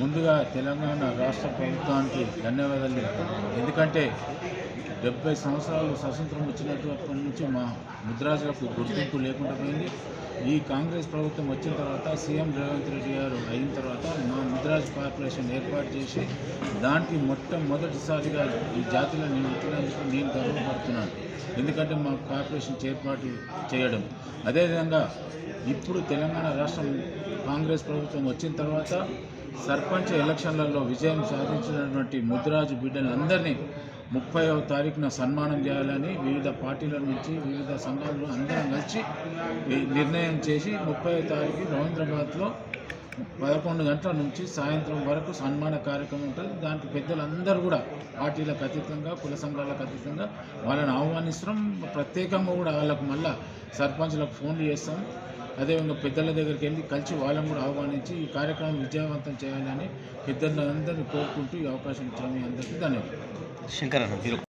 ముందుగా తెలంగాణ రాష్ట్ర ప్రభుత్వానికి ధన్యవాదాలు. ఎందుకంటే 70 సంవత్సరాలు స్వతంత్రం వచ్చినప్పటి నుంచి మా ముద్రాజులకు గుర్తింపు లేకుండా పోయింది. ఈ కాంగ్రెస్ ప్రభుత్వం వచ్చిన తర్వాత సీఎం రేవంత్ రెడ్డి గారు అయిన తర్వాత మా ముద్రాజ్ కార్పొరేషన్ ఏర్పాటు చేసి దానికి మొట్టమొదటిసారిగా ఈ జాతిలో నేను వచ్చినందుకు నేను గర్వపడుతున్నాను. ఎందుకంటే మా కార్పొరేషన్ ఏర్పాటు చేయడం. అదేవిధంగా ఇప్పుడు తెలంగాణ రాష్ట్రం కాంగ్రెస్ ప్రభుత్వం వచ్చిన తర్వాత సర్పంచ్ ఎలక్షన్లలో విజయం సాధించినటువంటి ముద్రాజు బిడ్డలందరినీ 30వ తారీఖున సన్మానం చేయాలని వివిధ పార్టీల నుంచి వివిధ సంఘాలు అందరం కలిసి నిర్ణయం చేసి 30వ తారీఖు రవీంద్రబాద్లో 11 గంటల నుంచి సాయంత్రం వరకు సన్మాన కార్యక్రమం ఉంటుంది. దానికి పెద్దలందరూ కూడా పార్టీలకు అతీతంగా కుల సంఘాలకు అతీతంగా వాళ్ళని ఆహ్వానిస్తున్నాం. ప్రత్యేకంగా కూడా వాళ్ళకు మళ్ళీ సర్పంచ్లకు ఫోన్లు చేస్తాం. అదేవిధంగా పెద్దల దగ్గరికి వెళ్ళి కలిసి వాళ్ళని కూడా ఆహ్వానించి ఈ కార్యక్రమం విజయవంతం చేయాలని పెద్దలందరినీ కోరుకుంటూ ఈ అవకాశం ఇచ్చిన మీ అందరికీ ధన్యవాదాలు.